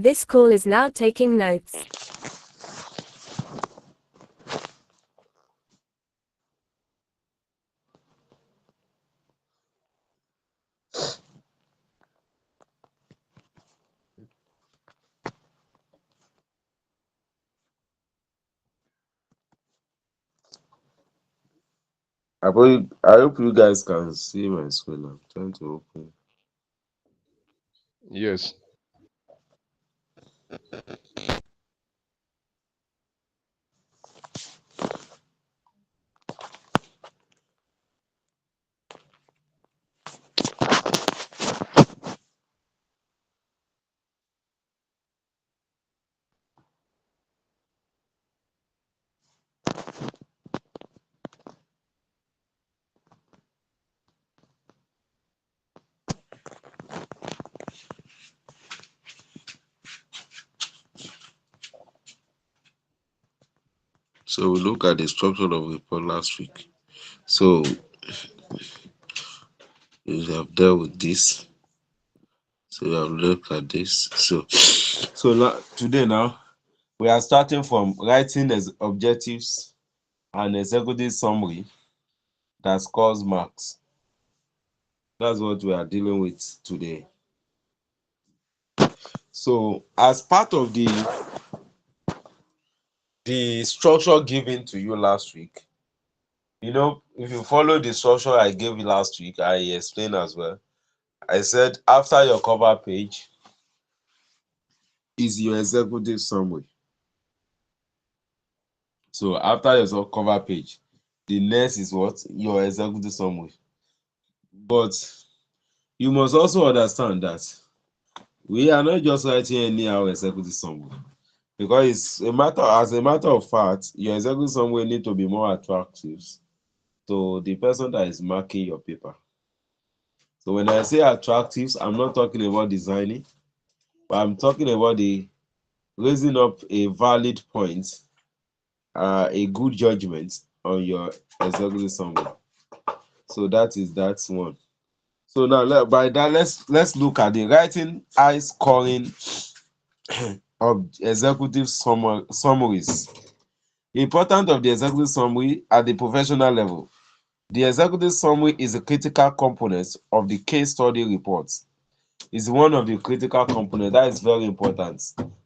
This call is now taking notes. I hope you guys can see my screen. I'm trying to open. Yes. So we look at the structure of report last week. So we have dealt with this. So we have looked at this. So now, today now we are starting from writing as objectives and executive summary that scores marks. That's what we are dealing with today. So as part of the structure given to you last week, if you follow the structure I gave you last week, I explained as well. I said after your cover page is your executive summary. So after your cover page, the next is what? Your executive summary. But you must also understand that we are not just writing anyhow executive summary. Because as a matter of fact, your executive summary need to be more attractive to the person that is marking your paper. So when I say attractive, I'm not talking about designing, but I'm talking about the raising up a valid point, a good judgment on your executive summary. So that is that one. So now by that, let's look at the writing high scoring of executive summaries. Important of the executive summary at the professional level. The executive summary is a critical component of the case study report. It's one of the critical components that is very important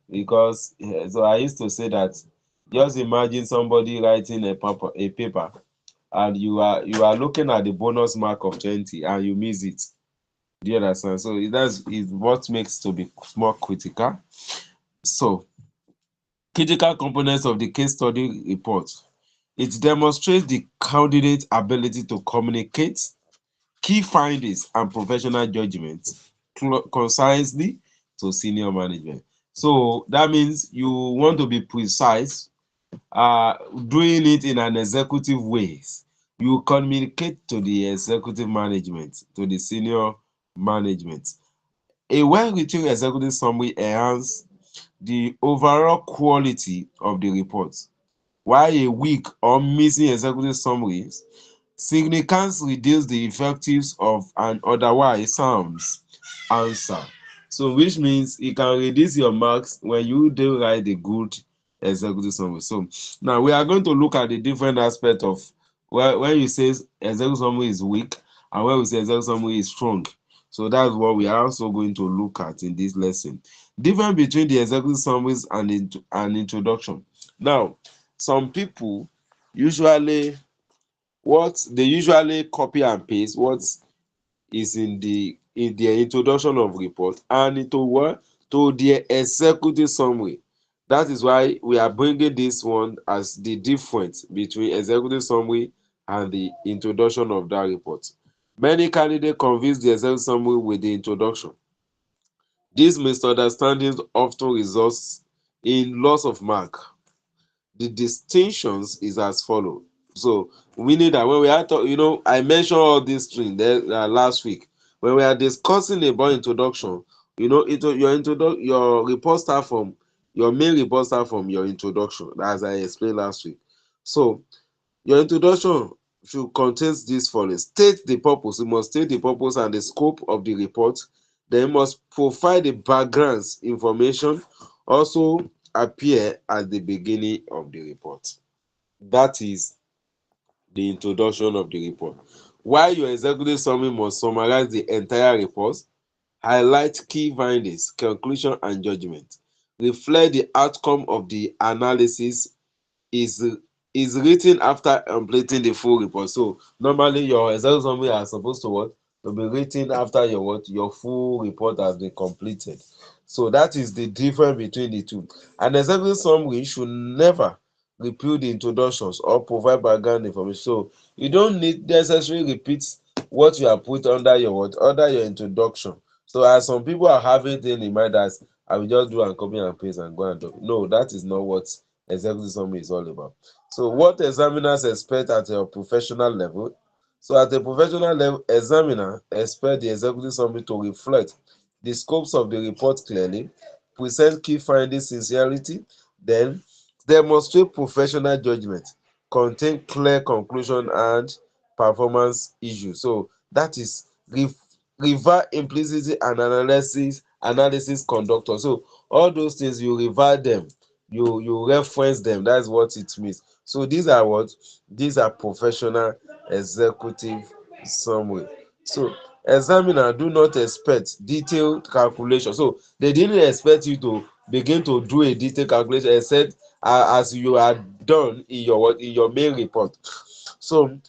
because so I used to say that just imagine somebody writing a paper and you are looking at the bonus mark of 20 and you miss it. Do you understand? So that's is what makes to be more critical. So critical components of the case study report. It demonstrates the candidate's ability to communicate key findings and professional judgment concisely to senior management. So that means you want to be precise, doing it in an executive way. You communicate to the executive management, to the senior management. A well-written executive summary enhances the overall quality of the report, while a weak or missing executive summaries significantly reduce the effectiveness of an otherwise sound answer. So which means it can reduce your marks when you do write a good executive summary. So now we are going to look at the different aspects of when you say executive summary is weak and when we say executive summary is strong. So that's what we are also going to look at in this lesson. Difference between the executive summaries and an introduction. Now, some people usually usually copy and paste what is in their introduction of report and into what to their executive summary. That is why we are bringing this one as the difference between executive summary and the introduction of that report. Many candidates confuse the executive summary with the introduction. These misunderstandings often results in loss of mark. The distinctions is as follows. So meaning that when we are talking, I mentioned all these things there last week when we are discussing about introduction. Your report start from your main report start from your introduction, as I explained last week. So your introduction should contain this following: state the purpose. You must state the purpose and the scope of the report, Then must provide the backgrounds information also appear at the beginning of the report. That is the introduction of the report. While your executive summary must summarize the entire report, highlight key findings, conclusion, and judgment, reflect the outcome of the analysis, is is written after completing the full report. So normally your executive summary are supposed to what? To be written after your what? Your full report has been completed. So that is the difference between the two. An executive summary should never repeat the introductions or provide background information. So you don't need necessarily repeat what you have put under your what? Under your introduction. So as some people are having things in mind that I will just do and copy and paste and go and do. No, that is not what executive summary is all about. So what examiners expect at a professional level. So at a professional level, examiner expect the executive summary to reflect the scopes of the report clearly, present key findings sincerity, then demonstrate professional judgment, contain clear conclusion and performance issues. So that is revert implicitly and analysis conductor. So all those things you revert them, you reference them. That's what it means. So these are what? These are professional executive summary. So examiner do not expect detailed calculation. So they didn't expect you to begin to do a detailed calculation except as you are done in your what? In your main report. So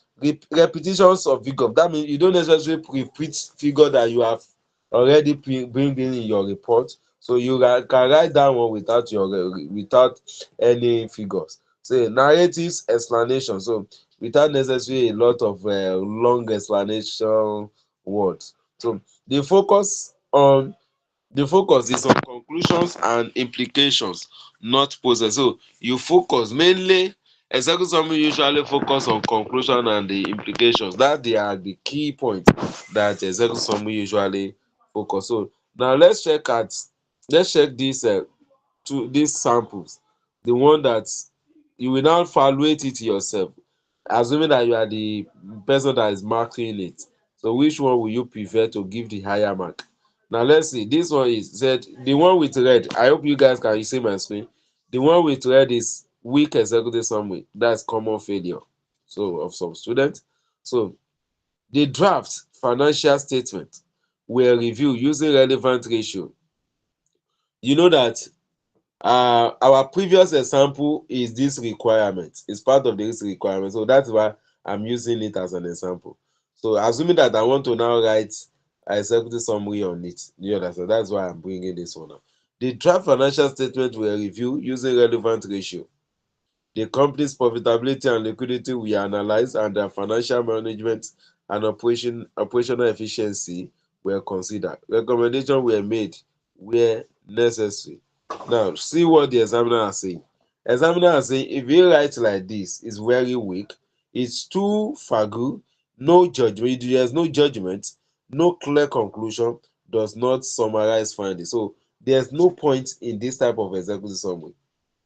repetitions of figure, that means you don't necessarily repeat figure that you have already bring in your report. So you can write that one without any figures. So narratives explanation, so without necessarily a lot of long explanation words. So the focus is on conclusions and implications, not process. So you focus mainly. Executive summary usually focus on conclusion and the implications. That they are the key points that executive summary usually focus. So now let's check these samples. The one that you will now evaluate it yourself, assuming that you are the person that is marking it. So which one will you prefer to give the higher mark? Now let's see. This one is said the one with red. I hope you guys can see my screen. The one with red is weak executive summary. That's common failure. So of some students. So the draft financial statement were reviewed using relevant ratio. You know that our previous example is this requirement. It's part of this requirement. So that's why I'm using it as an example. So assuming that I want to now write a executive summary on it, you understand? That's why I'm bringing this one up. The draft financial statement will review using relevant ratio. The company's profitability and liquidity we analyze, and their financial management and operational efficiency were considered. Recommendations were made where necessary. Now, see what the examiner are saying. Examiner are saying if you write like this, it's very weak. It's too vague, no judgment. There's no judgment, no clear conclusion, does not summarize findings. So there's no point in this type of executive summary.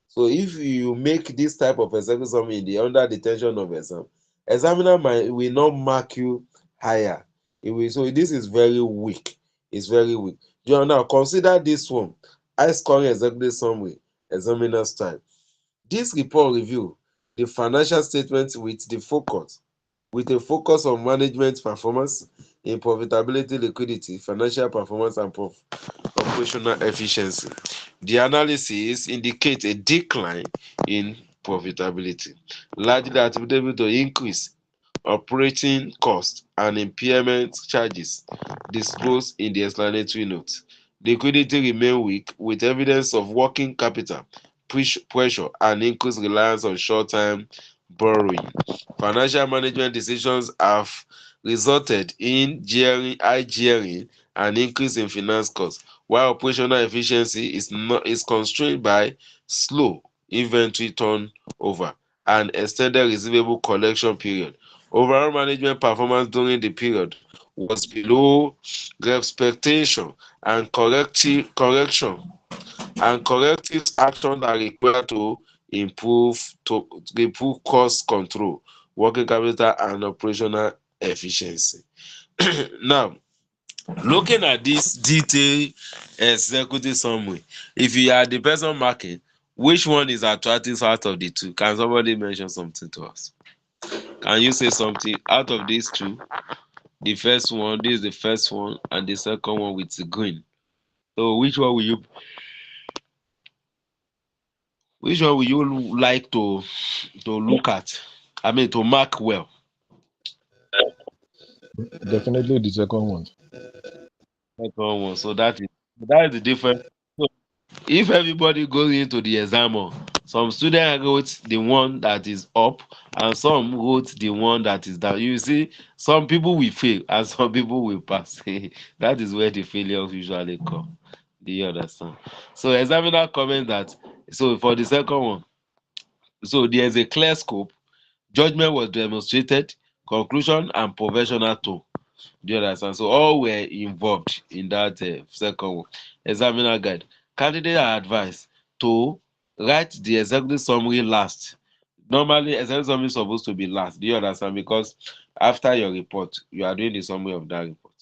So if you make this type of executive summary in the under the tension of exam, examiner will not mark you higher. It will, so this is very weak. It's very weak. You now consider this one. High scoring executive summary, examiner style. This report review the financial statements with a focus on management performance in profitability, liquidity, financial performance, and operational efficiency. The analysis indicates a decline in profitability, largely attributable to increase operating costs and impairment charges disclosed in the explanatory note. Liquidity remained weak with evidence of working capital pressure and increased reliance on short-term borrowing. Financial management decisions have resulted in high gearing and increase in finance costs, while operational efficiency is constrained by slow inventory turnover and extended receivable collection period. Overall management performance during the period was below expectation, and corrective actions are required to improve cost control, working capital, and operational efficiency. Now, Looking at this detailed executive summary, if you are the person marking, which one is attractive out of the two? Can somebody mention something to us? Can you say something out of these two? The first one, this is the first one, and the second one with the green. So which one will you like to look at? I mean to mark well. Definitely the second one. Second one. So that is the difference. So if everybody goes into the exam, some students wrote the one that is up and some wrote the one that is down. You see, some people will fail and some people will pass. That is where the failures usually come. Do you understand? So examiner comment that so for the second one, so there's a clear scope, judgment was demonstrated, conclusion and professional tone. Do you understand? So all were involved in that second one. Examiner guide. Candidates are advised to write the executive summary last. Normally, executive summary is supposed to be last. Do you understand? Because after your report, you are doing the summary of that report.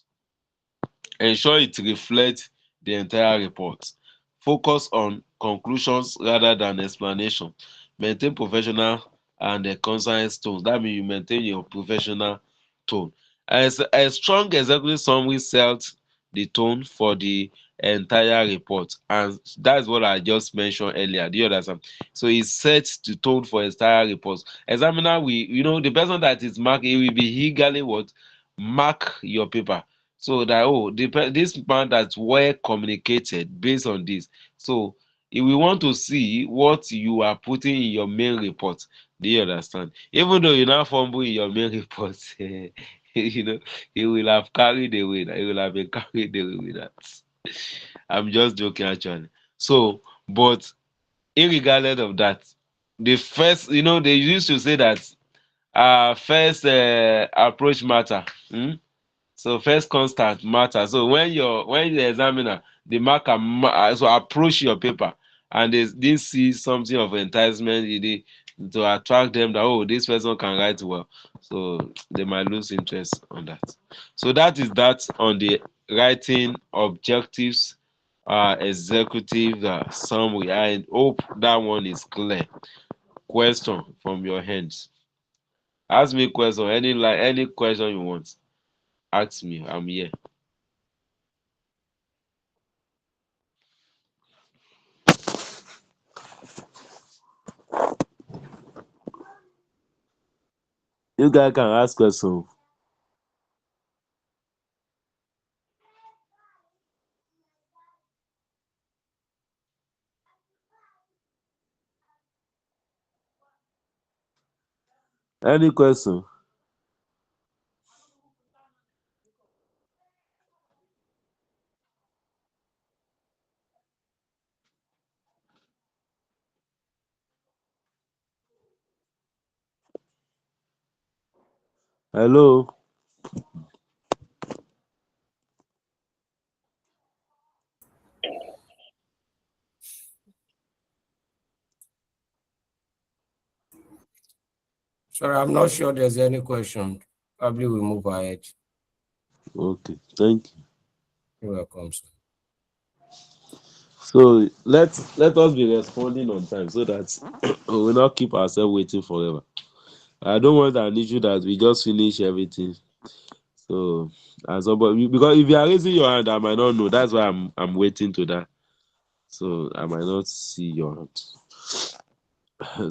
Ensure it reflects the entire report. Focus on conclusions rather than explanation. Maintain professional and concise tone. That means you maintain your professional tone. As a strong executive summary sets the tone for the entire report, and that's what I just mentioned earlier. Do you understand? So it sets the tone for entire report. Examiner, the person that is marking, he will be eagerly what mark your paper so that this man that's well communicated based on this. So if we want to see what you are putting in your main report, do you understand? Even though you now fumble in your main report, he will have carried away. He will have been carried away with that. I'm just joking actually. So, but irregardless of that, the first, they used to say that first approach matter. So first constant matter. So when the examiner, the marker, so approach your paper and they see something of enticement to attract them that this person can write well, so they might lose interest on that. So that is that on the writing objectives, executive summary. I hope that one is clear. Question from your hands. Ask me question, any question you want. Ask me. I'm here. You guys can ask question. Any question? Hello? Sorry, I'm not sure there's any question. Probably we move ahead. Okay, thank you. You're welcome, sir. So let us be responding on time so that we will not keep ourselves waiting forever. I don't want an issue that we just finish everything. So because if you are raising your hand, I might not know. That's why I'm waiting to that. So I might not see your hand.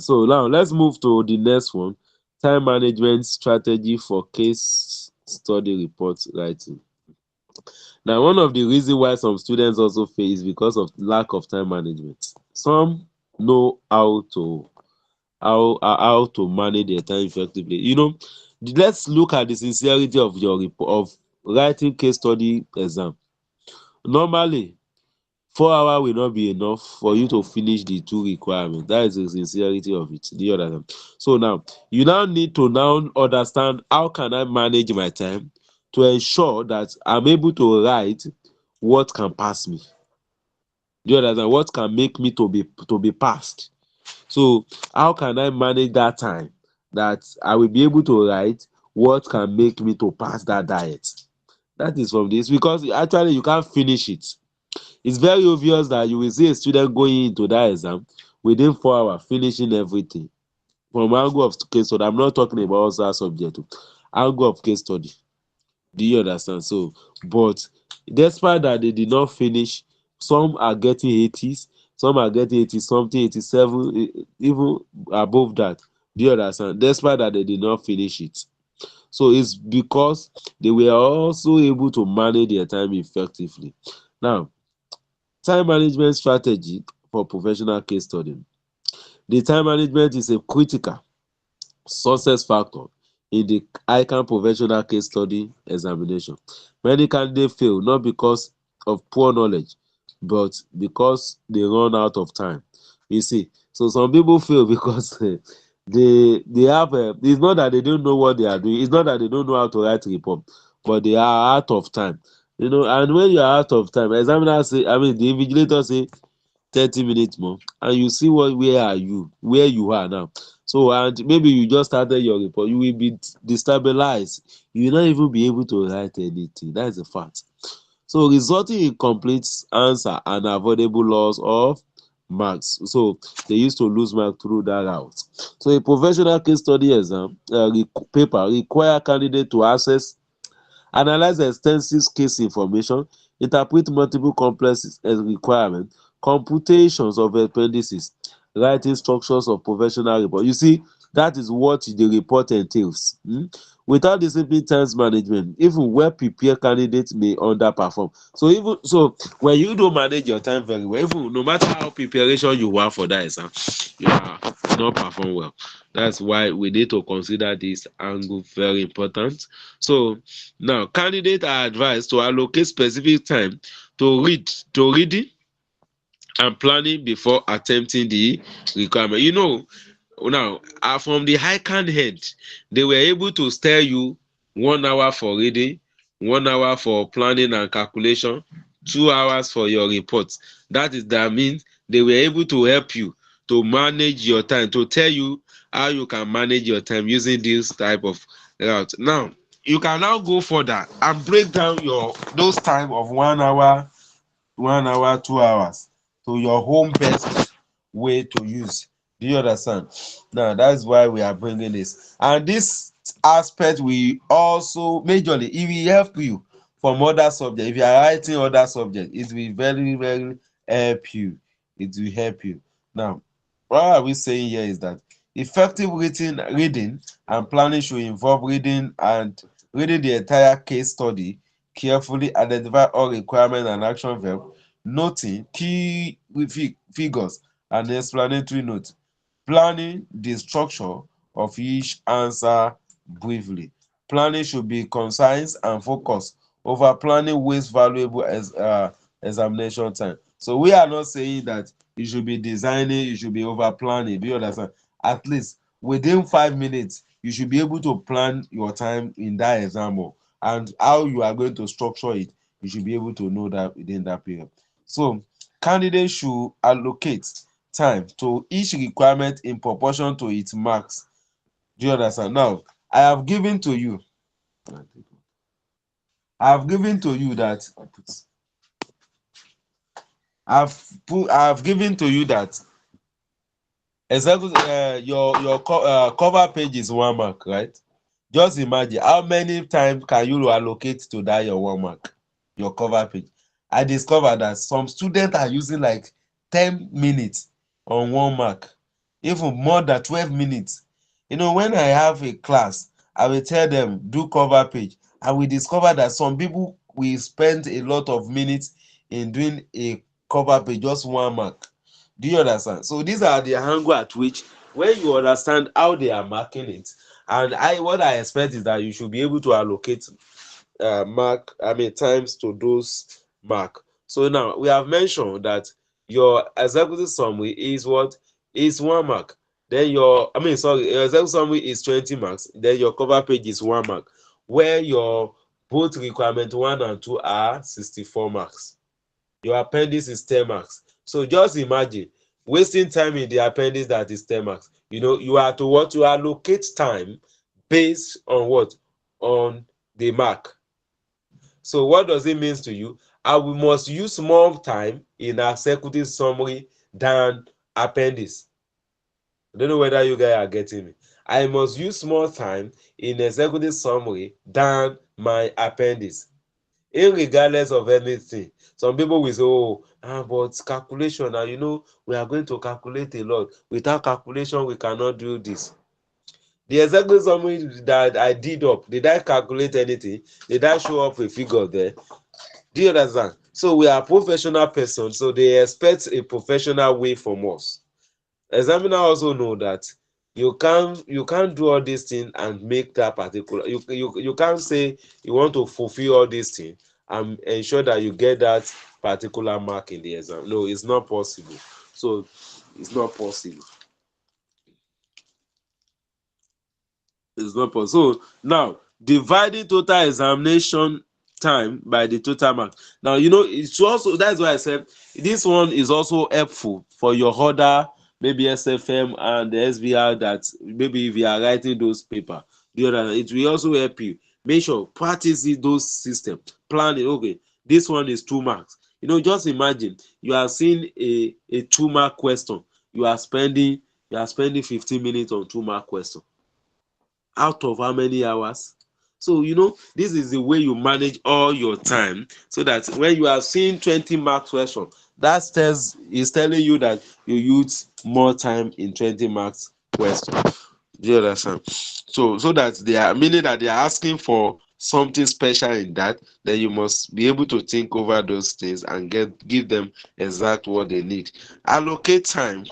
So now let's move to the next one. Time management strategy for case study report writing. Now, one of the reasons why some students also fail is because of lack of time management. Some know how to manage their time effectively. Let's look at the sincerity of your report of writing case study exam. Normally, 4 hours will not be enough for you to finish the two requirements. That is the sincerity of it. Do you understand? So now you now need to now understand how can I manage my time to ensure that I'm able to write what can pass me. Do you understand? What can make me to be passed? So how can I manage that time that I will be able to write what can make me to pass that diet? That is from this, because actually you can't finish it. It's very obvious that you will see a student going into that exam within 4 hours, finishing everything. From angle of case study, I'm not talking about that subject. Angle of case study. Do you understand? So, but despite that they did not finish, some are getting 80s, some are getting 80 something, 87, even above that. Do you understand? Despite that they did not finish it. So it's because they were also able to manage their time effectively. Now, time management strategy for professional case study. The time management is a critical success factor in the ICANN professional case study examination. Many candidates fail not because of poor knowledge, but because they run out of time. You see, so some people fail because they have it's not that they don't know what they are doing, it's not that they don't know how to write a report, but they are out of time. And when you are out of time, examiner say, I mean the invigilator say 30 minutes more, and you see where you are now. So, and maybe you just started your report, you will be destabilized, you will not even be able to write anything. That is a fact. So resulting in complete answer and avoidable loss of marks. So they used to lose marks through that route. So a professional case study exam paper require candidate to analyze extensive case information, interpret multiple complex requirements, computations of appendices, writing structures of professional report. You see, that is what the report entails. Without disciplined time management, even well-prepared candidates may underperform. So when you don't manage your time very well, even no matter how preparation you are for that exam, you are not perform well. That's why we need to consider this angle very important. So now, candidates are advised to allocate specific time to reading and planning before attempting the requirement. Now, from the high can head, they were able to tell you 1 hour for reading, 1 hour for planning and calculation, 2 hours for your reports. That means they were able to help you to manage your time, to tell you how you can manage your time using this type of route. Now, you can now go further and break down those time of 1 hour, 1 hour, 2 hours to your home best way to use. Do you understand? Now that's why we are bringing this, and this aspect will also majorly it will help you from other subjects. If you are writing other subjects, it will very very help you. It will help you. Now, what are we saying here is that effective reading and planning should involve reading the entire case study carefully, identify all requirements and action verbs, noting key figures and explanatory notes, planning the structure of each answer briefly. Planning should be concise and focused. Over planning wastes valuable examination time. So we are not saying that you should be designing, you should be over planning. Do you understand? At least within 5 minutes, you should be able to plan your time in that exam hall, and how you are going to structure it. You should be able to know that within that period. So candidates should allocate time to each requirement in proportion to its marks. Do you understand? Now, I have given to you that I've given to you that exactly your cover page is 1 mark, right? Just imagine how many times can you allocate to that your 1 mark, your cover page. I discovered that some students are using like 10 minutes on 1 mark, even more than 12 minutes. When I have a class, I will tell them do cover page, and we discover that some people will spend a lot of minutes in doing a cover page, just 1 mark. Do you understand? So these are the angle at which, when you understand how they are marking it, and what I expect is that you should be able to allocate times to those mark. So now we have mentioned that your executive summary is what is 1 mark. Then your executive summary is 20 marks. Then your cover page is 1 mark, where your both requirement 1 and 2 are 64 marks. Your appendix is 10 marks. So just imagine wasting time in the appendix that is 10 marks. You are to allocate time based on what? On the mark. So what does it mean to you? We must use more time in executive summary than appendix. I don't know whether you guys are getting me. I must use more time in executive summary than my appendix, irregardless of anything. Some people will say, oh, but calculation, now we are going to calculate a lot. Without calculation, we cannot do this. The executive summary that I did I calculate anything? Did I show up a figure there? Do you understand? So we are professional persons, so they expect a professional way from us. Examiner also know that you can't do all these things and make that particular. You can't say you want to fulfill all these things and ensure that you get that particular mark in the exam. No, it's not possible. So it's not possible. It's not possible. So now dividing total examination time by the total mark. Now it's also, that's why I said this one is also helpful for your other maybe SFM and the SBR, that maybe if you are writing those paper, it will also help you. Make sure practice those systems. Plan it. Okay, this one is 2 marks. Just imagine you are seeing a 2-mark question. You are spending 15 minutes on 2-mark question. Out of how many hours? So this is the way you manage all your time, so that when you are seeing 20-mark question, that is telling you that you use more time in 20 marks question. Do you understand? So that they are meaning that they are asking for something special in that, then you must be able to think over those things and give them exact what they need. Allocate time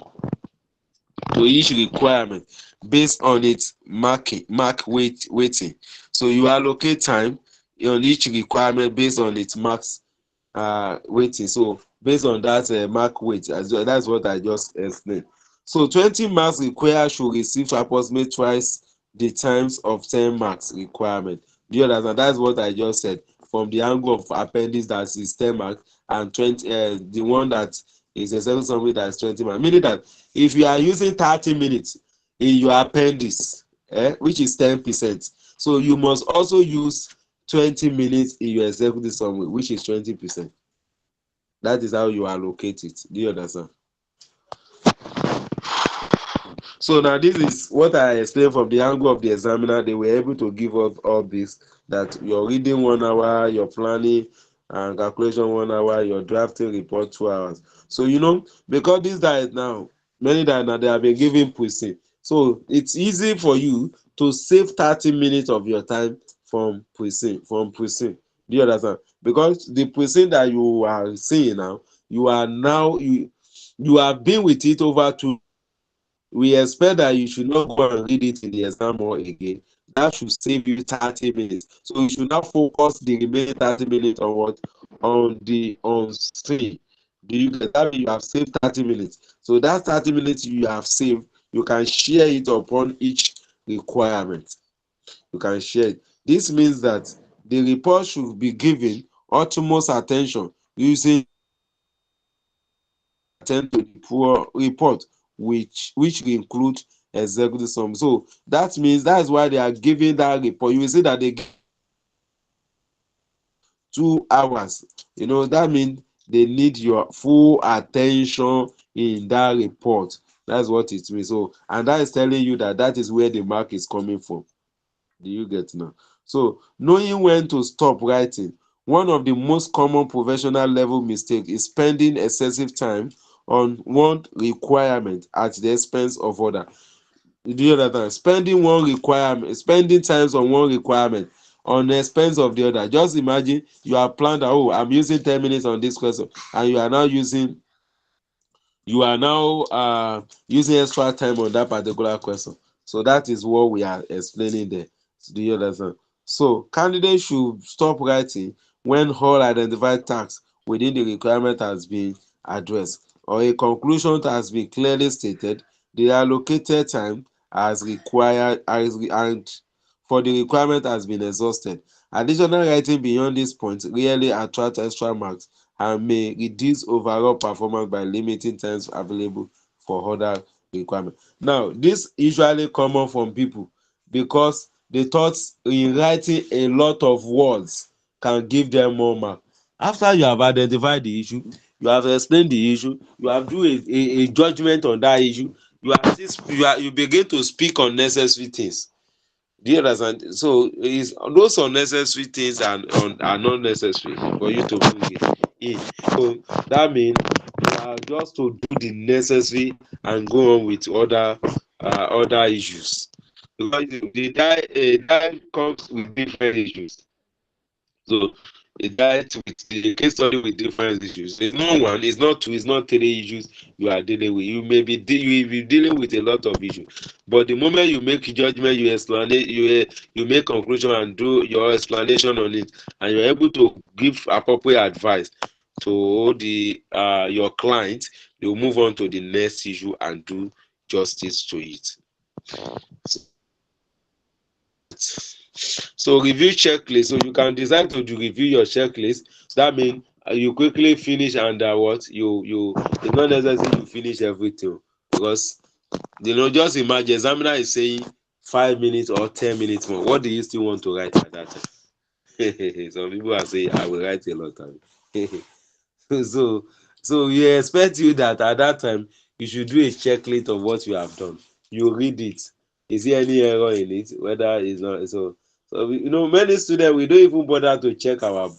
to each requirement based on its weighting. So you allocate time on each requirement based on its marks weighting. So based on that mark weight, as well, that's what I just explained. So 20 marks required should receive to approximate twice the times of 10 marks requirement. Do you understand? That's what I just said. From the angle of appendix, that is 10 marks, and 20, the one that is a second summary, that is 20 marks. Meaning that if you are using 30 minutes in your appendix, which is 10%, so you must also use 20 minutes in your executive summary, which is 20%. That is how you allocate it. Do you understand? So now this is what I explained from the angle of the examiner. They were able to give us all this, that you're reading 1 hour, you're planning and calculation 1 hour, you're drafting report 2 hours. So because this diet now, many that now they have been giving pushing. So it's easy for you to save 30 minutes of your time from pushing. Do you understand? Because the pushing that you are seeing now, you have been with it over 2. We expect that you should not go and read it in the exam hall again. That should save you 30 minutes. So you should not focus the remaining 30 minutes on what? On screen. Do you get that? You have saved 30 minutes. So that 30 minutes you have saved, you can share it upon each requirement. You can share it. This means that the report should be given utmost attention using attend to the poor report, which will include executive summary. So that means that's why they are giving that report. You will see that they give 2 hours. That means they need your full attention in that report. That's what it means. So, and that is telling you that is where the mark is coming from. Do you get now? So knowing when to stop writing. One of the most common professional level mistake is spending excessive time on one requirement at the expense of other. Do you understand? Spending times on one requirement on the expense of the other. Just imagine you are planned that, oh, I'm using 10 minutes on this question, and you are now using extra time on that particular question. So that is what we are explaining there. Do you understand? So candidates should stop writing when all identified tasks within the requirement has been addressed, or a conclusion has been clearly stated. The allocated time as required and for the requirement has been exhausted. Additional writing beyond this point really attracts extra marks and may reduce overall performance by limiting times available for other requirements. Now, this usually common from people because they thought in writing a lot of words can give them more mark. After you have identified the issue, you have explained the issue, you have do a judgment on that issue, you begin to speak unnecessary things. Do you understand? So those unnecessary things are not necessary for you to bring it in. So that means you are just to do the necessary and go on with other issues. Because die comes with different issues. So a diet with a case study with different issues. It's not one, it's not two, it's not three issues you are dealing with. You may be dealing with a lot of issues. But the moment you make judgment, you explain it, you make conclusion and do your explanation on it, and you're able to give appropriate advice to the your client, you move on to the next issue and do justice to it. So review checklist. So you can decide to review your checklist. That means you quickly finish and what you it's not necessary you finish everything, because just imagine examiner is saying 5 minutes or 10 minutes more. What do you still want to write at that time? Some people are saying I will write a lot of it. so we expect you that at that time you should do a checklist of what you have done. You read it. Is there any error in it? Whether it's not so. So many students, we don't even bother to check our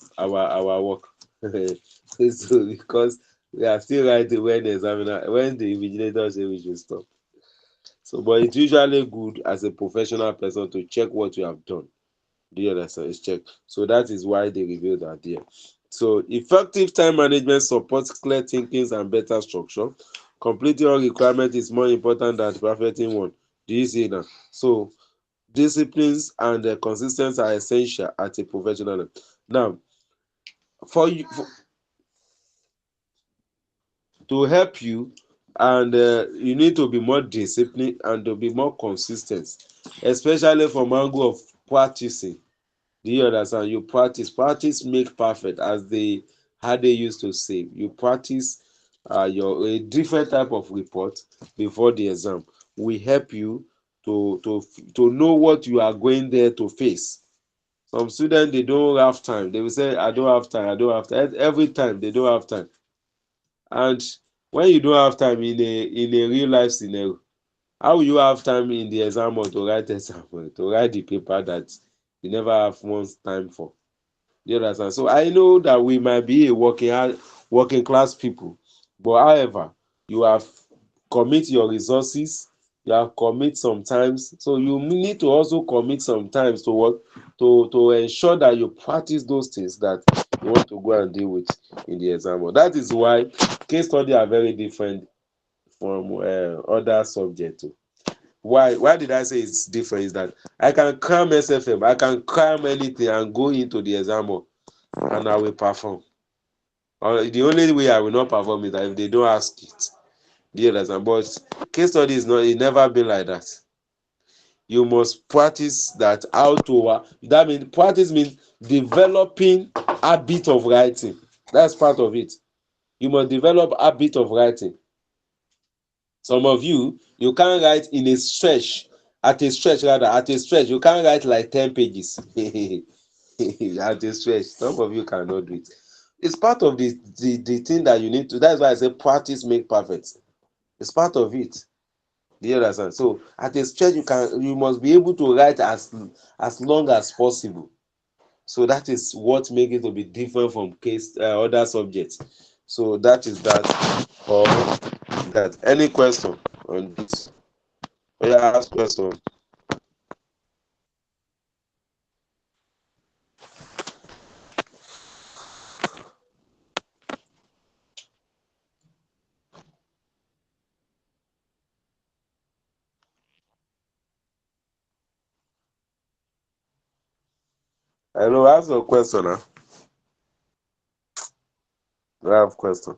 work. So because we are still writing when the invigilator say we should stop. So, but it's usually good as a professional person to check what you have done. Do you understand? It's check. So that is why they revealed that there. So effective time management supports clear thinking and better structure. Completing all requirements is more important than perfecting one. Do you see now? So disciplines and consistency are essential at a professional level. Now, to help you, and you need to be more disciplined and to be more consistent, especially from angle of practicing. Do you understand? You practice make perfect, as how they used to say. You practice a different type of report before the exam will help you to know what you are going there to face. Some students, they don't have time. They will say, I don't have time. Every time they don't have time. And when you don't have time in a real life scenario, how will you have time in the exam or to write the paper that you never have once time for? You understand? So I know that we might be a working class people, but however, you have commit your resources, you have commit sometimes, so you need to also commit sometimes to what to ensure that you practice those things that you want to go and deal with in the exam. That is why case study are very different from other subjects. Why did I say it's different? Is that I can cram SFM, I can cram anything and go into the exam and I will perform. The only way I will not perform is that if they don't ask it. Do you understand? But case study is not, it never been like that. You must practice that that means practice means developing habit of writing. That's part of it. You must develop habit of writing. Some of you can't write in a stretch. At a stretch, you can't write like 10 pages. At a stretch, some of you cannot do it. It's part of the thing that you need to. That's why I say practice make perfect. It's part of it. Do you understand? So at a stretch, you must be able to write as long as possible. So that is what makes it to be different from other subjects. So that is that. Or that. Any question on this? Yeah, ask question. Hello, ask your question. Huh? Do I have question?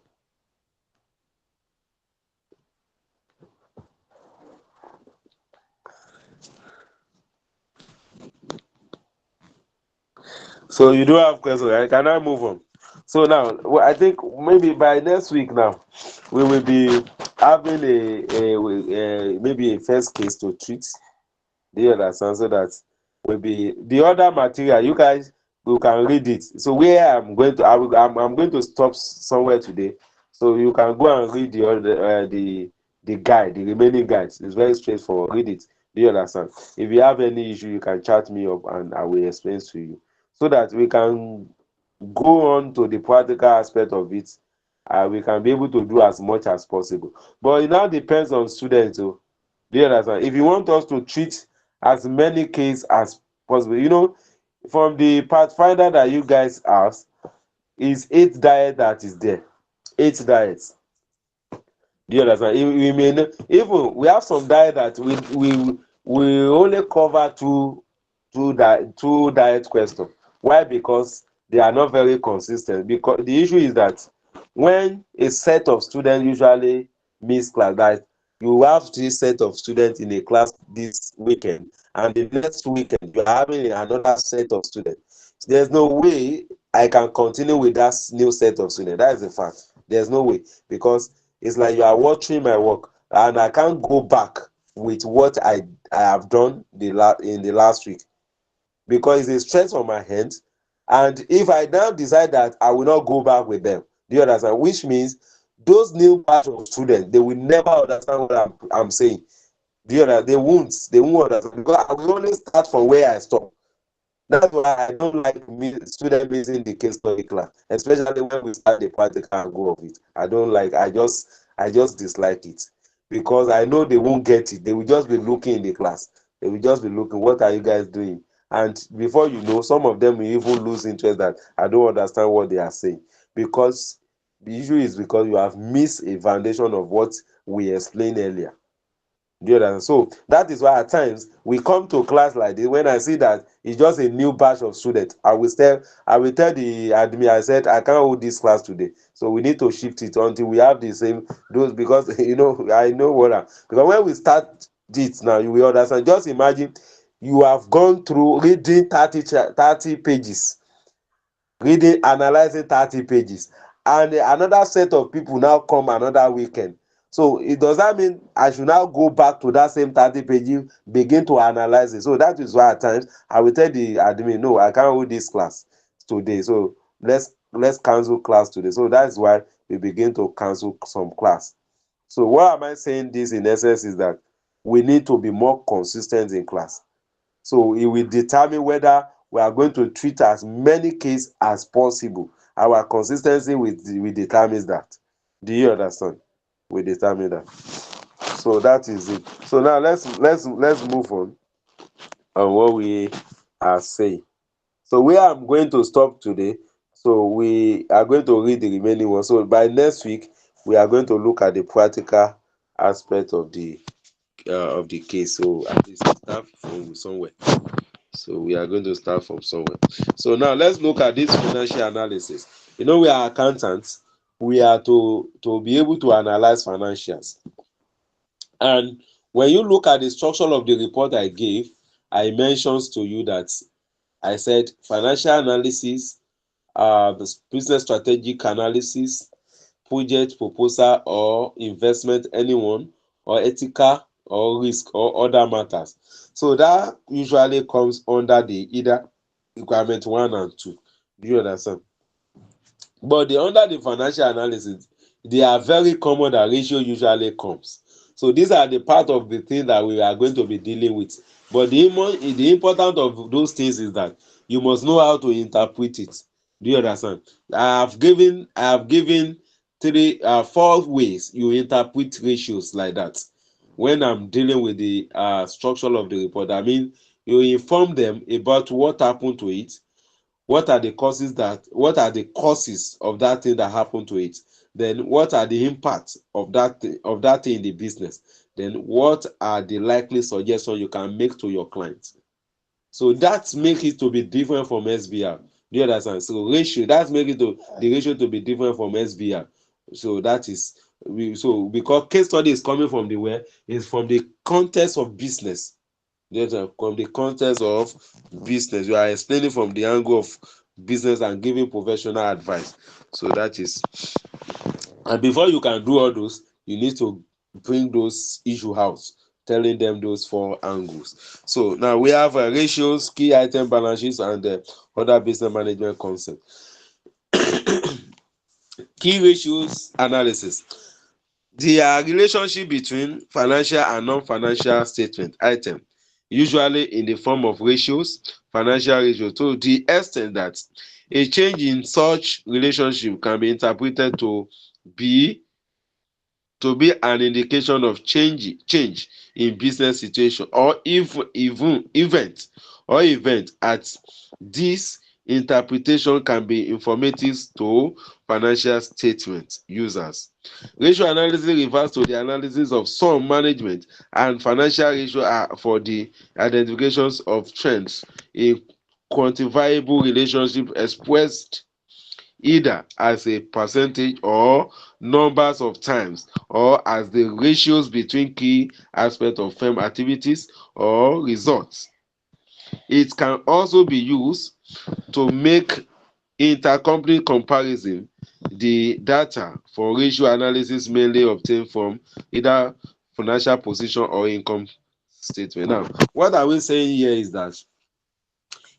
So you do have question, right? Can I move on? So now, I think maybe by next week now, we will be having maybe a first case to treat. Do you understand? So that will be the other material. You guys, we can read it. So where I'm going to, I'm going to stop somewhere today. So you can go and read the guide, the remaining guides. It's very straightforward. Read it. Do you understand? If you have any issue, you can chat me up and I will explain to you, so that we can go on to the practical aspect of it. We can be able to do as much as possible. But it now depends on students. Oh. Do you understand? If you want us to treat as many cases as possible, from the Pathfinder that you guys asked, is 8 diet that is there. 8 diets. Do you understand? We may even we have some diet that we only cover two diet questions. Why? Because they are not very consistent. Because the issue is that when a set of students usually miss class, that you have this set of students in a class this weekend, and the next weekend you're having another set of students. There's no way I can continue with that new set of students. That is the fact. There's no way, because it's like you are watching my work, and I can't go back with what I have done in the last week, because it's a stress on my hands. And if I now decide that I will not go back with them, do you understand? Which means those new batch of students, they will never understand what I'm saying. Do you understand? They won't understand, because I will only start from where I stop. That's why I don't like student missing the case study class, especially when we start the practical and go of it. I don't like. I just dislike it, because I know they won't get it. They will just be looking in the class. They will just be looking. What are you guys doing? And before you know, some of them will even lose interest, that I don't understand what they are saying, because the issue is because you have missed a foundation of what we explained earlier. Do you understand? So that is why at times we come to class like this. When I see that it's just a new batch of students, I will tell the admin, I said, I can't hold this class today. So we need to shift it until we have the same those, because I know because when we start it now, you will understand. Just imagine you have gone through reading 30 pages, analyzing 30 pages, and another set of people now come another weekend. So it does that mean I should now go back to that same 30 pages, begin to analyze it? So that is why at times I will tell the admin, no, I can't hold this class today. So let's cancel class today. So that's why we begin to cancel some class. So why am I saying this in essence is that we need to be more consistent in class. So it will determine whether we are going to treat as many cases as possible. Our consistency will determine that. Do you understand? We determine that. So that is it. So now let's move on what we are saying. So where I'm going to stop today. So we are going to read the remaining one. So by next week we are going to look at the practical aspect of the case. So at least start from somewhere. So we are going to start from somewhere. So now let's look at this financial analysis. We are accountants. We are to be able to analyze financials. And when you look at the structure of the report I gave, I mentioned to you that I said financial analysis, business strategic analysis, project proposal or investment, anyone, or ethical or risk or other matters. So that usually comes under the either requirement 1 and 2. Do you understand? But under the financial analysis, they are very common that ratio usually comes. So these are the part of the thing that we are going to be dealing with. But the important of those things is that you must know how to interpret it. Do you understand? I have given 4 ways you interpret ratios like that. When I'm dealing with the structure of the report, I mean, you inform them about what happened to it. What are the causes of that thing that happened to it? Then what are the impacts of that thing in the business? Then what are the likely suggestions you can make to your clients? So that makes it to be different from SBR. Do you understand? So that makes the ratio to be different from SBR. So that is because case study is coming from is from the context of business. From the context of business, you are explaining from the angle of business and giving professional advice. So that is, and before you can do all those, you need to bring those issue out telling them those 4 angles. So now we have ratios, key item balance sheets, and other business management concepts. Key ratios analysis. The relationship between financial and non-financial statement item, usually in the form of ratios, financial ratios, to the extent that a change in such relationship can be interpreted to be an indication of change in business situation or even event at this interpretation can be informative to financial statement users. Ratio analysis refers to the analysis of some management and financial ratio are for the identifications of trends in quantifiable relationship expressed either as a percentage or numbers of times or as the ratios between key aspects of firm activities or results. It can also be used to make intercompany comparison. The data for ratio analysis mainly obtained from either financial position or income statement. Now, what are we saying here is that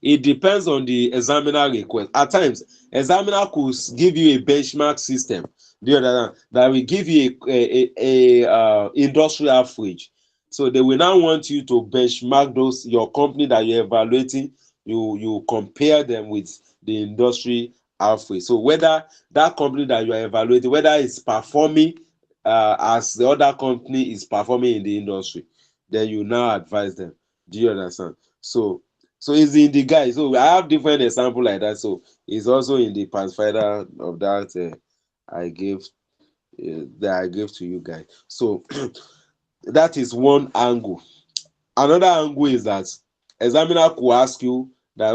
it depends on the examiner request. At times, examiner could give you a benchmark system. Do you understand? That will give you a industrial average. So they will now want you to benchmark your company that you're evaluating. You compare them with the industry average. So whether that company that you are evaluating, whether it's performing as the other company is performing in the industry, then you now advise them. Do you understand? So it's in the guide. So I have different examples like that. So it's also in the Pathfinder of that I gave to you guys. So that is one angle. Another angle is that examiner could ask you that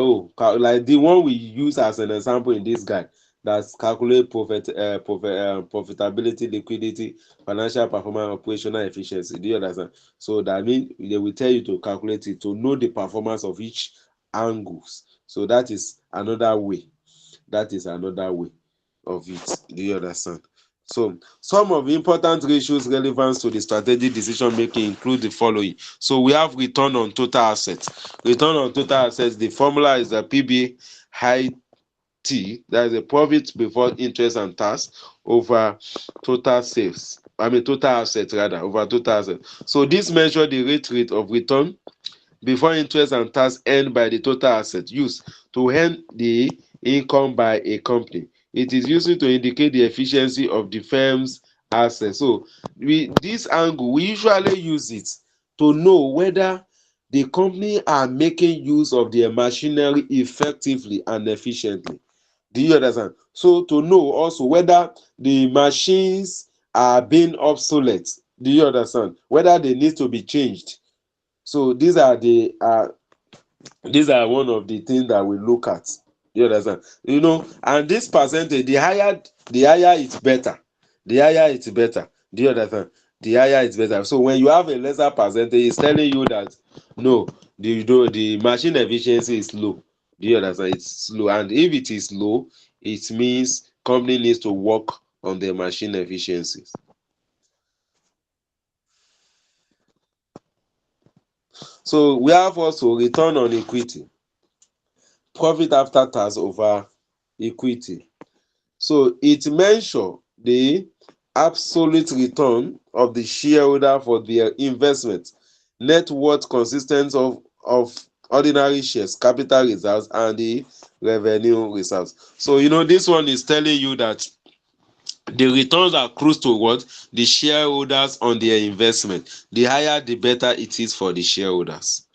like the one we use as an example in this guide, that's calculate profitability, liquidity, financial performance, operational efficiency. Do you understand? So that means they will tell you to calculate it to know the performance of each angles. So that is another way. That is another way of it. Do you understand? So some of the important ratios relevant to the strategic decision making include the following. So we have return on total assets. Return on total assets, the formula is a PB high T, that is a profit before interest and tax over total sales. Total assets rather, over total assets. So this measures the rate of return before interest and tax earned by the total asset used to earn the income by a company. It is used to indicate the efficiency of the firm's assets. So this angle, we usually use it to know whether the company are making use of their machinery effectively and efficiently. Do you understand? So to know also whether the machines are being obsolete. Do you understand? Whether they need to be changed. So these are one of the things that we look at. You understand? And this percentage, the higher it's better. The higher it's better. Do you understand? The higher it's better. So when you have a lesser percentage, it's telling you that no, the machine efficiency is low. Do you understand? It's low, and if it is low, it means company needs to work on their machine efficiencies. So we have also return on equity, profit after tax over equity. So it measures the absolute return of the shareholder for their investment, net worth consistent of ordinary shares, capital reserves, and the revenue reserves. So this one is telling you that the returns are close to what the shareholders on their investment. The higher, the better it is for the shareholders.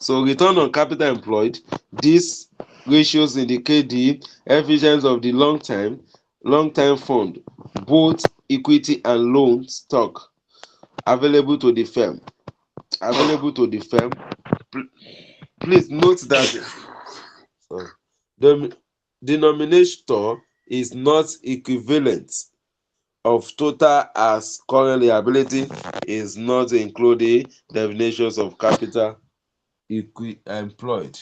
So return on capital employed, these ratios indicate the efficiency of the long-term fund, both equity and loan stock available to the firm. Please note that the denominator is not equivalent of total as current liability is not including definitions of capital employed.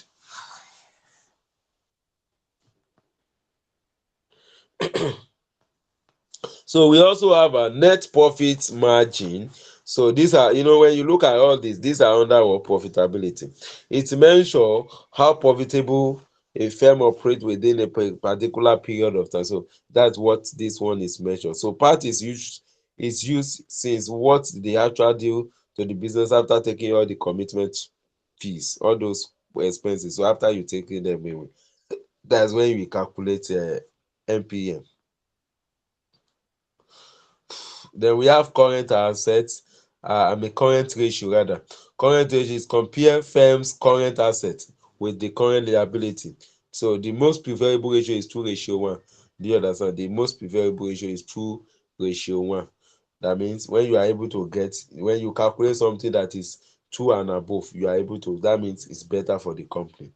So we also have a net profit margin. So these are, when you look at all these are under our profitability. It measures how profitable a firm operates within a particular period of time. So that's what this one is measured. So part is used since what the actual deal to the business after taking all the commitment fees, all those expenses. So after you taking them away, that's when we calculate MPM. Then we have current assets, current ratio rather. Current ratio is compare firm's current assets with the current liability. So the most preferable ratio is 2:1. Do you understand? The most preferable ratio is 2:1. That means when you are able to when you calculate something that is 2 and above, you are able to, that means it's better for the company.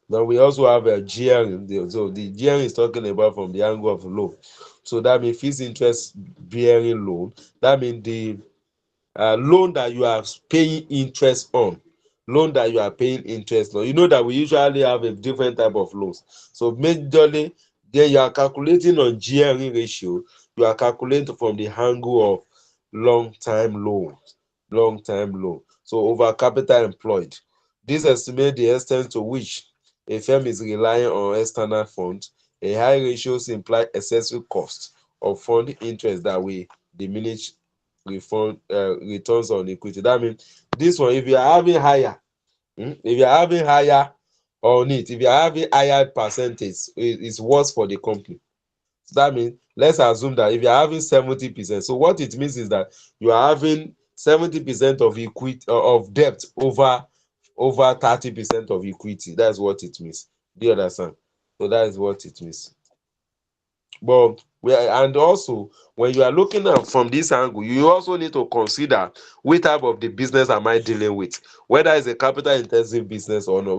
Now we also have a GR. So the GR is talking about from the angle of loan. So that means fixed interest bearing loan. That means the loan that you are paying interest on. Loan that you are paying interest on. You know that we usually have a different type of loans. So majorly, then you are calculating on GRE ratio. You are calculating from the angle of long-time loans. Long-time loan. So over capital employed. This estimates the extent to which a firm is relying on external funds. A high ratio implies excessive cost of fund interest that will diminish returns on equity. That means this one, if you are having higher, if you are having higher on it, if you are having higher percentage, it's worse for the company. So that means let's assume that if you are having 70%, so what it means is that you are having 70% of equity of debt over 30% of equity. That's what it means. Do you understand? So that is what it means. But and also when you are looking at from this angle, you also need to consider which type of the business am I dealing with, whether it's a capital intensive business or not.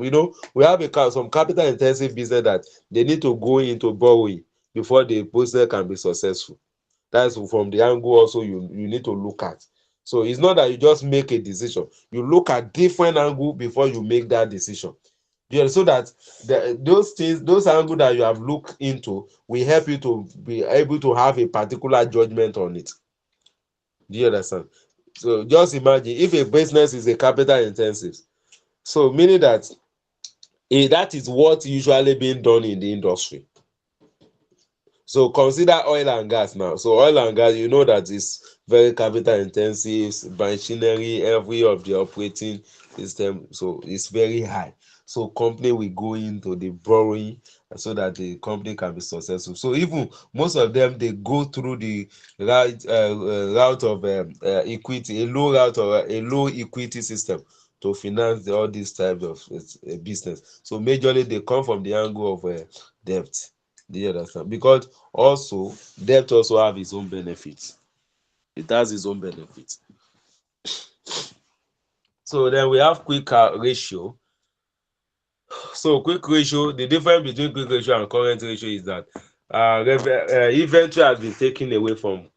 We have some capital intensive business that they need to go into borrowing before the business can be successful. That's from the angle also you need to look at. So it's not that you just make a decision. You look at different angle before you make that decision. Yeah, so that those angles that you have looked into will help you to be able to have a particular judgment on it. Do you understand? So just imagine if a business is a capital intensive, so meaning that that is what usually being done in the industry. So consider oil and gas now. So oil and gas, you know that is very capital intensive, machinery, every of the operating system, so it's very high. So company will go into the borrowing so that the company can be successful. So even most of them, they go through the route of equity, a low equity system to finance all these types of business. So majorly they come from the angle of debt. Do you understand? Because also debt also have its own benefits. It has its own benefits. So then we have quick ratio. So quick ratio, the difference between quick ratio and current ratio is that inventory has been taken away from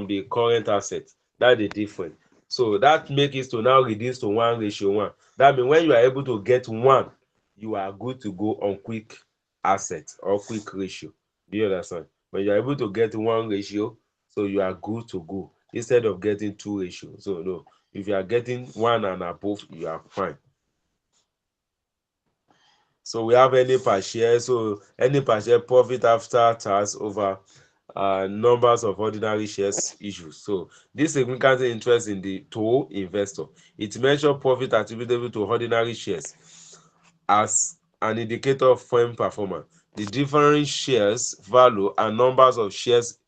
the current asset. That's the difference. So that makes it to now reduce to 1:1. That means when you are able to get one, you are good to go on quick asset or quick ratio. Do you understand? When you are able to get 1:, so you are good to go instead of getting 2:. So no, if you are getting 1 and above, you are fine. So we have any per share. So any per share profit after tax over numbers of ordinary shares issued. So this significant interest in the to investor. It measures profit attributable to ordinary shares as an indicator of firm performance. The different shares value and numbers of shares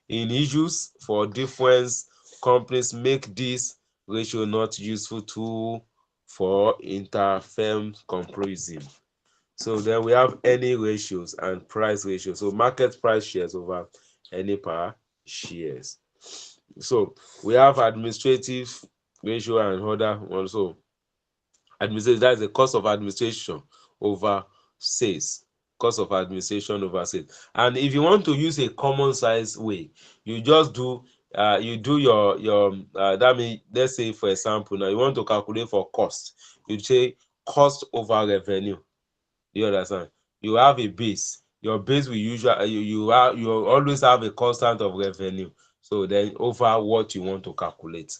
in issues for different companies make this ratio not useful tool for inter-firm comparison. So then we have any ratios and price ratios. So market price shares over any per shares. So we have administrative ratio and other one. So administration, that is the cost of administration over sales. Cost of administration over sales. And if you want to use a common size way, you just do your that means, let's say for example, now you want to calculate for cost, you say cost over revenue. You understand? You have a base. Your base will usually you always have a constant of revenue. So then over what you want to calculate.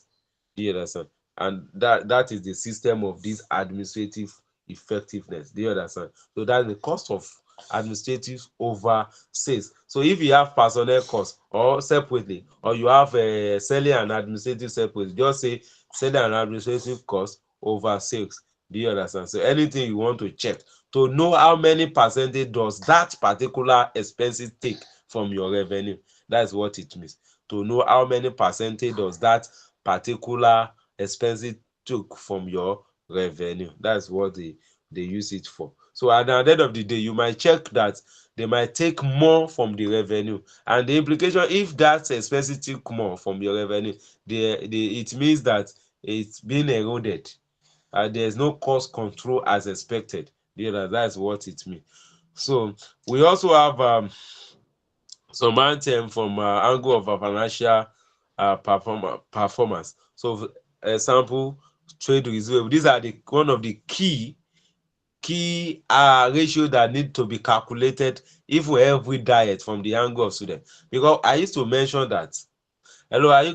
Do you understand? And that is the system of this administrative effectiveness. Do you understand? So that's the cost of administrative over sales. So if you have personnel cost or separately, or you have selling and administrative separately, just say selling and administrative cost over sales. Do you understand? So anything you want to check to know how many percentage does that particular expenses take from your revenue. That's what it means. To know how many percentage does that particular expenses took from your revenue. That's what they use it for. So at the end of the day, you might check that they might take more from the revenue, and the implication, if that expenses took more from your revenue, it means that it's been eroded. There's no cost control as expected. That's what it means. So we also have some item from angle of a financial performance. So, for example, trade receivable. These are one of the key ratio that need to be calculated if we every diet from the angle of student. Because I used to mention that. Hello,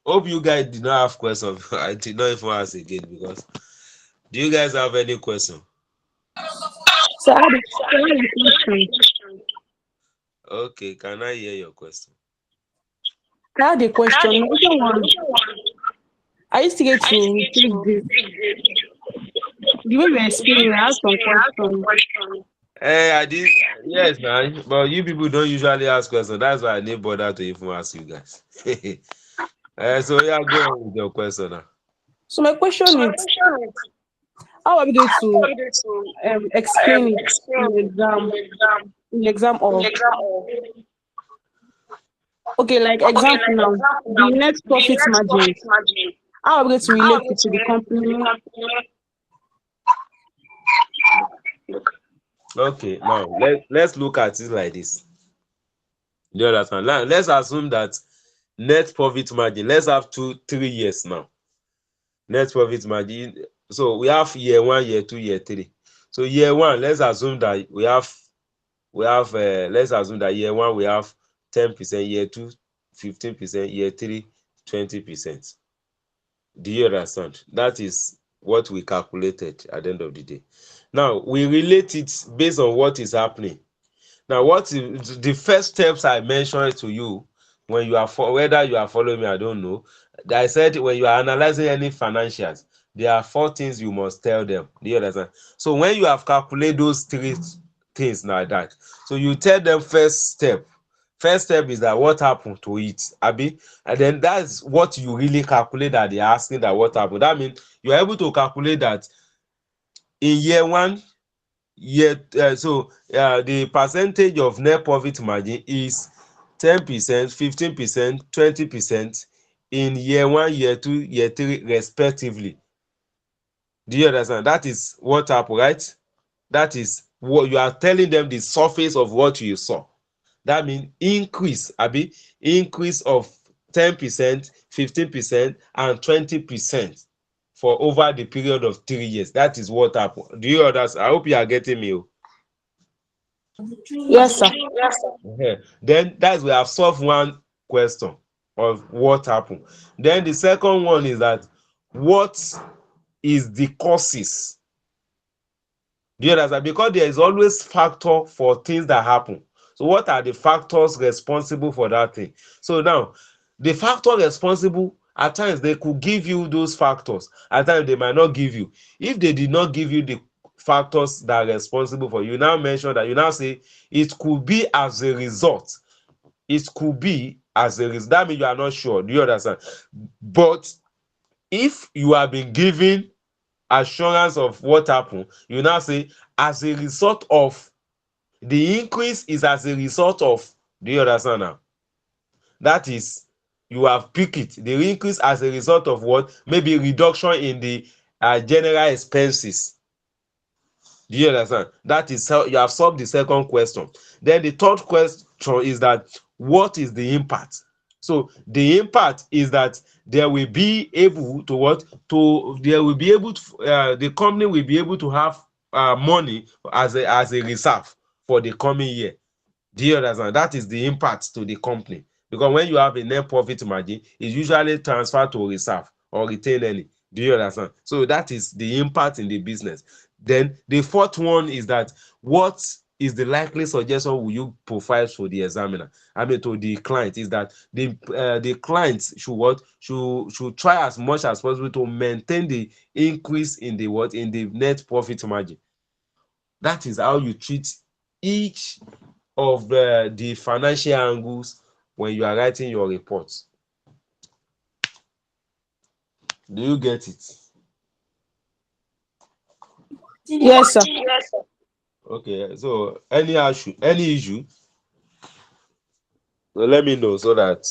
hope you guys did not have questions. I did not even ask again because. Do you guys have any question? So I had a question. Okay, can I hear your question? I had a question. My question was, I used to get to take this. The way we explain, I asked some questions. I did. Yes, man. But you people don't usually ask questions. That's why I didn't bother to even ask you guys. So yeah, go on with your question now. So my question is, how are we going to explain it in the exam hall? Okay, like example now, the net profit margin. How are we going to relate it to the company? Okay, now let's look at it like this. Do you understand? Let's assume that net profit margin. Let's have 3 years now. Net profit margin. So we have year 1, year 2, year 3. So year 1, let's assume that let's assume that year 1 we have 10%, year 2 15%, year 3 20%. Do you understand? That is what we calculated at the end of the day. Now we relate it based on what is happening. Now, what is the first steps I mentioned to you when you are whether you are following me, I don't know. I said when you are analyzing any financials, there are 4 things you must tell them. Do you understand? So when you have calculated those 3 things like that, so you tell them first step. First step is that what happened to it, Abi, and then that's what you really calculate that they're asking that what happened. That means you're able to calculate that in year 1. The percentage of net profit margin is 10%, 15%, 20% in year 1, year 2, year 3, respectively. Do you understand? That is what happened, right? That is what you are telling them, the surface of what you saw. That means increase of 10%, 15%, and 20% for over the period of 3 years. That is what happened. Do you understand? I hope you are getting me. Yes, sir. Then that's we have solved one question of what happened. Then the second one is that what is the causes? Do you understand? Because there is always factor for things that happen. So what are the factors responsible for that thing? So now the factor responsible, at times they could give you those factors, at times they might not give you. If they did not give you the factors that are responsible for, you now mention that, you now say it could be as a result. It could be as a result. That means you are not sure. Do you understand? But if you have been given assurance of what happened, you now say as a result of the increase is as a result of. Do you understand now? That is, you have picked it. The increase as a result of what? Maybe reduction in the general expenses. Do you understand? That is how you have solved the second question. Then the third question is that what is the impact? So the impact is that there will be able to what? There will be able to the company will be able to have money as a reserve for the coming year. Do you understand? That is the impact to the company. Because when you have a net profit margin, it's usually transferred to reserve or retain any. Do you understand? So that is the impact in the business. Then the fourth one is that what is the likely suggestion will you provide for the examiner? I mean, to the client, is that the client should what should try as much as possible to maintain the increase in the what in the net profit margin. That is how you treat each of the financial angles when you are writing your reports. Do you get it? Yes, sir. Okay, so any issue, so let me know so that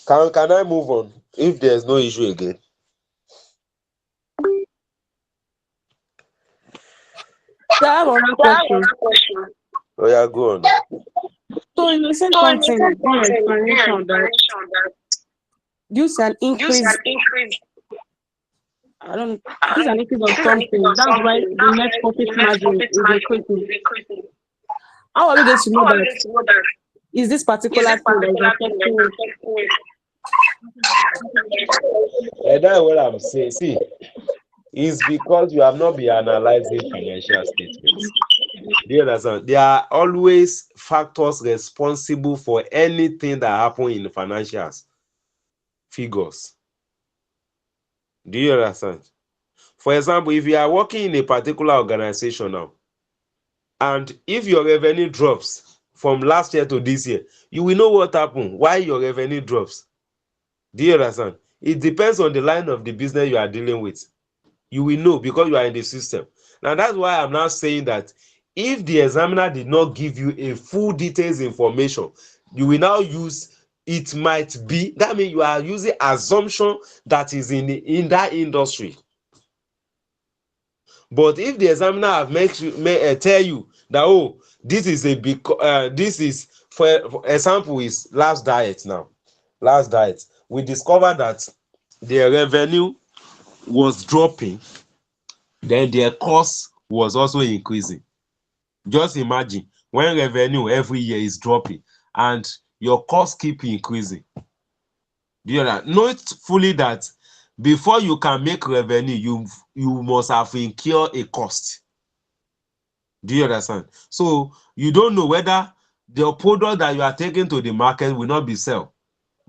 can I move on if there's no issue again? So I have another question. Oh yeah, go on. So you said something in your explanation that use an increase. I don't. Use an increase of something. That's why the net profit margin is increasing. How are we going to know that? Is this particular thing that is affecting it? And that's what I'm saying. See, it's because you have not been analyzing financial statements. Do you understand? There are always factors responsible for anything that happen in financials figures. Do you understand? For example, if you are working in a particular organization now, and if your revenue drops from last year to this year, you will know what happened, why your revenue drops. Do you understand? It depends on the line of the business you are dealing with. You will know because you are in the system. Now, that's why I'm now saying that if the examiner did not give you a full details information, you will now use it might be. That means you are using assumption that is in that industry. But if the examiner have tell you that, oh, this is a big this is for example is last diet. We discovered that their revenue was dropping, then their cost was also increasing. Just imagine when revenue every year is dropping and your costs keep increasing. Do you understand? Know fully that before you can make revenue, you must have incurred a cost. Do you understand? So you don't know whether the product that you are taking to the market will not be sold.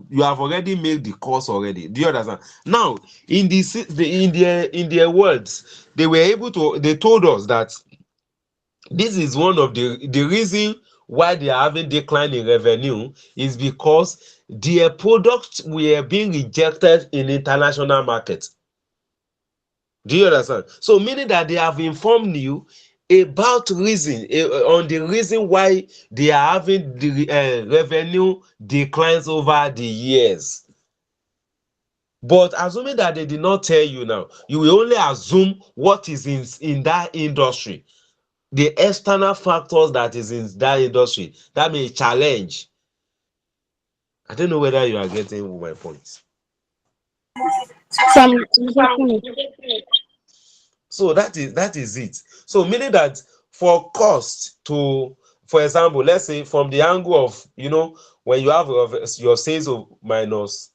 You have already made the cost already. Do you understand? Now, in their words, they told us that this is one of the reason why they are having decline in revenue is because their products were being rejected in international market. Do you understand? So meaning that they have informed you about on the reason why they are having the revenue declines over the years. But assuming that they did not tell you now, you will only assume what is in that industry, the external factors that is in that industry that may challenge. I don't know whether you are getting my point. So that is it. So meaning that for cost to, for example, let's say from the angle of, when you have your sales minus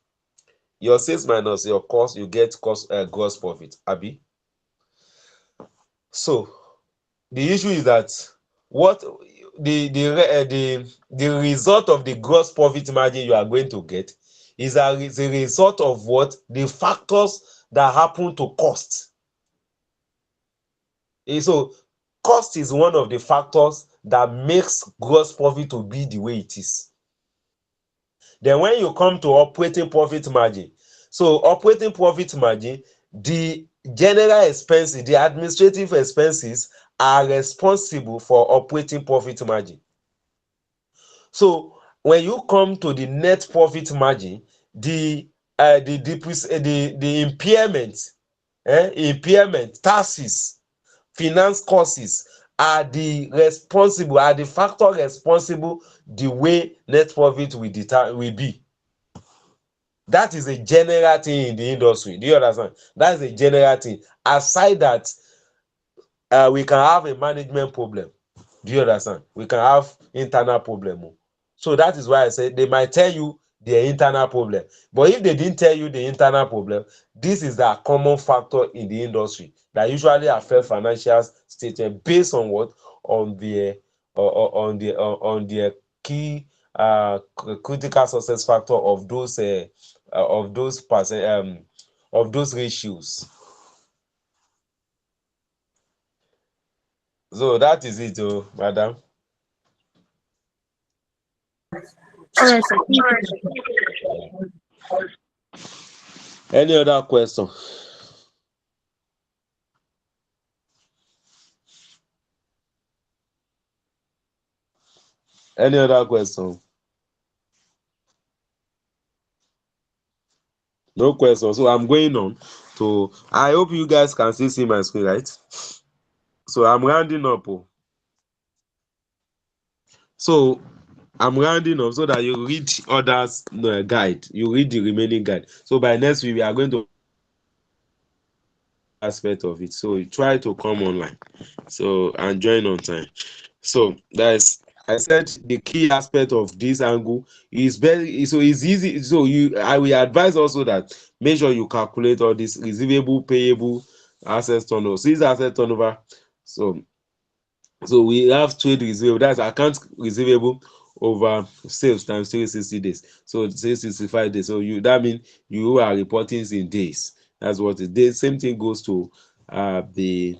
your cost, you get gross profit, Abi. So the issue is that what the result of the gross profit margin you are going to get is a result of what the factors that happen to cost. So cost is one of the factors that makes gross profit to be the way it is. Then when you come to operating profit margin, so operating profit margin, the general expenses, the administrative expenses are responsible for operating profit margin. So when you come to the net profit margin, the impairment, taxes, finance costs are the factor responsible the way net profit will be. That is a general thing in the industry. Do you understand? That's a general thing. Aside that, we can have a management problem. Do you understand? We can have internal problem. So that is why I say they might tell you their internal problem. But if they didn't tell you the internal problem, this is the common factor in the industry that usually affect financial statement based on what? On their on their key critical success factor of those of those ratios. So that is it, madam. All right, sir. Thank you. Any other question? Any other question? No question. So I'm going on to. I hope you guys can still see my screen, right? So I'm rounding up. So I'm rounding up so that you read others guide. You read the remaining guide. So by next week we are going to aspect of it. So try to come online. So and join on time. So that's I said the key aspect of this angle is very so it's easy. So I will advise also that make sure you calculate all this receivable, payable, assets turnover. So this asset turnover. So we have trade receivable, that's account receivable over sales times 360 days. So 365 days. So that means you are reporting in days. That's what it is. Same thing goes to the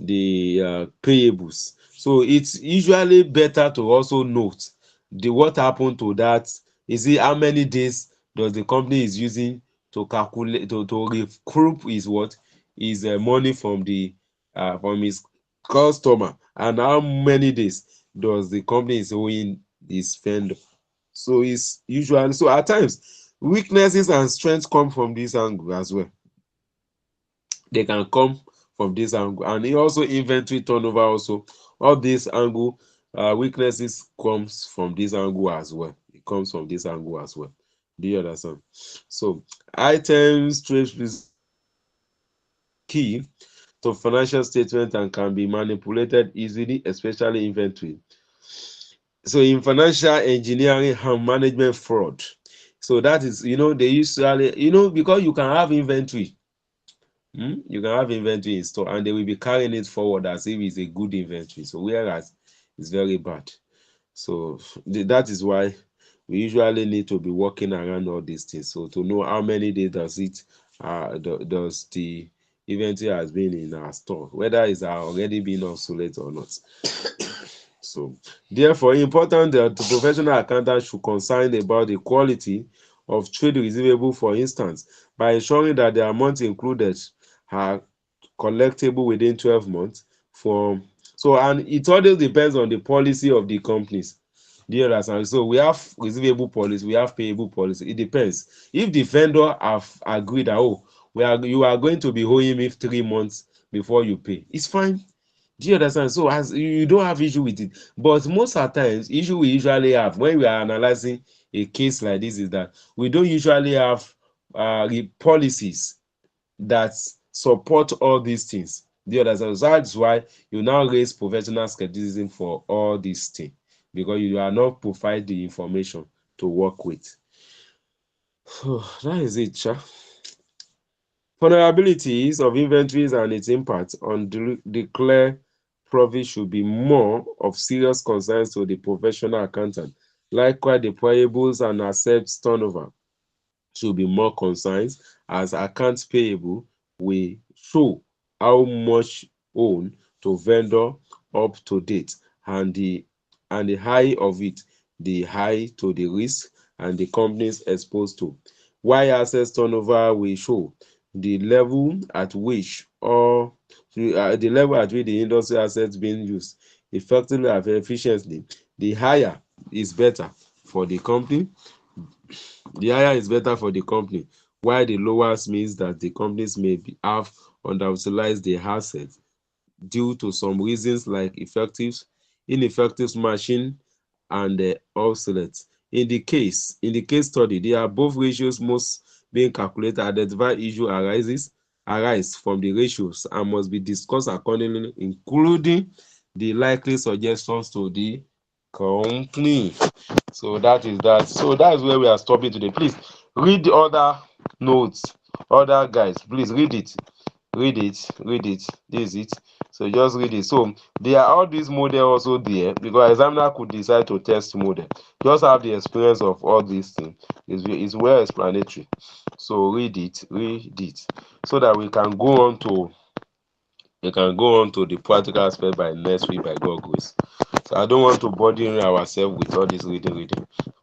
payables. So it's usually better to also note what happened to that. You see how many days does the company is using to calculate to recoup is money from his customer, and how many days does the company is owing his vendor. So it's usually so at times weaknesses and strengths come from this angle as well. They can come from this angle, and also inventory turnover also. All this angle weaknesses comes from this angle as well. It comes from this angle as well. Do you understand? So items trace key to financial statement and can be manipulated easily, especially inventory. So in financial engineering and management fraud, so that is they usually because you can have inventory. You can have inventory in store and they will be carrying it forward as if it's a good inventory. So whereas it's very bad. So that is why we usually need to be working around all these things. So to know how many days does the inventory has been in our store, whether it's already been obsolete or not. So therefore, important that the professional accountant should concern about the quality of trade receivable, for instance, by ensuring that the amount included are collectible within 12 months and it always depends on the policy of the companies. Do you understand? So we have receivable policy, we have payable policy. It depends. If the vendor have agreed that you are going to be owing me 3 months before you pay, it's fine. Do you understand? So as you don't have issue with it, but most of the times issue we usually have when we are analyzing a case like this is that we don't usually have policies that support all these things. Do you understand? So that's why you now raise professional skepticism for all these things, because you are not provide the information to work with. That is it, sha. Vulnerabilities of inventories and its impact on declare profit should be more of serious concerns to the professional accountant. Likewise, the payables and assets turnover should be more concerns, as accounts payable will show how much owed to vendor up to date, and the high of it, the high to the risk and the companies exposed to. While assets turnover will show the level at which the industry assets being used effectively and efficiently. The higher is better for the company. The higher is better for the company, while the lowest means that the companies may have underutilized their assets due to some reasons like ineffective machine and obsolete. In the case study, the above ratios must being calculated identify issue arise from the ratios and must be discussed accordingly, including the likely suggestions to the company. So that is that. So that's where we are stopping today. Please read the other notes, other guys. Please read it. Read it. This is it. So just read it. So there are all these models also there because examiner could decide to test model. Just have the experience of all these things. It's well explanatory. So read it, so that we can go on to the practical aspect by next week by God grace. So I don't want to burden ourselves with all this reading,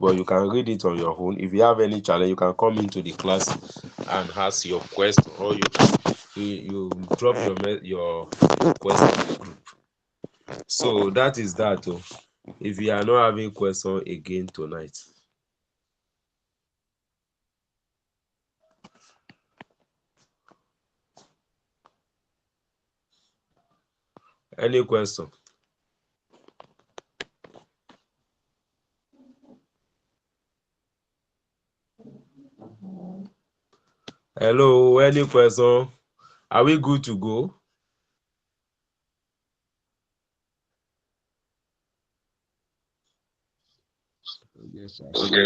but you can read it on your own. If you have any challenge, you can come into the class and ask your question, or you drop your question in the group. So that is that. If you are not having question again tonight. Any question? Hello, any question? Are we good to go? Yes, sir. Okay.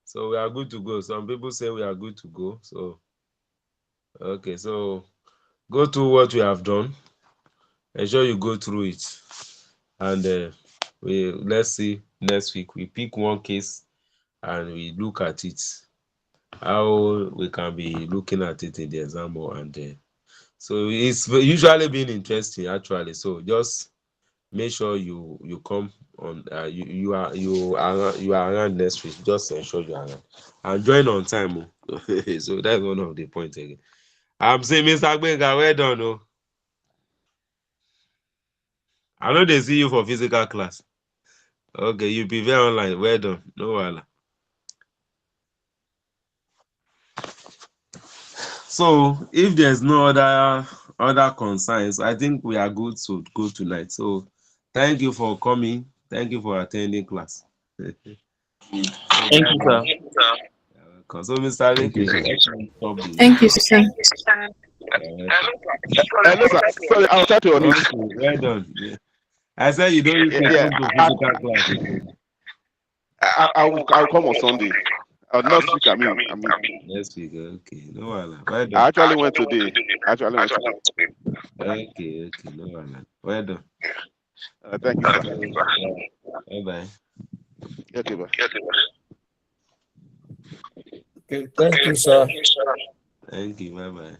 So we are good to go. Some people say we are good to go. So okay, so go through what we have done. Ensure you go through it, and let's see next week. We pick one case and we look at it. How we can be looking at it in the exam, and so it's usually been interesting actually. So just make sure you come on. You are around next week. Just ensure you are around and join on time. So that's one of the points again. I'm saying, Mr. Gbenga, well done. I know they see you for physical class. Okay, you prepare online. Well done. No wahala. So if there's no other concerns, I think we are good to go tonight. So thank you for coming. Thank you for attending class. Thank you, sir. So Mr. Thank you, Leke, sir. Thank you, sir. Hello, sir. Sorry, I'll try to unmute. Okay, well done. Yeah. I said you don't need to Yeah, come to physical class. I'll come on Sunday. Next week, I mean. Next week, okay. No wahala. Well I done. actually went today. Okay, no wahala. Well done. Thank you, sir. Bye bye. Okay, bye. Okay, thank you, sir. Thank you. Bye bye.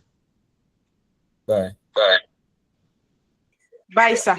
Bye. Bye, sir.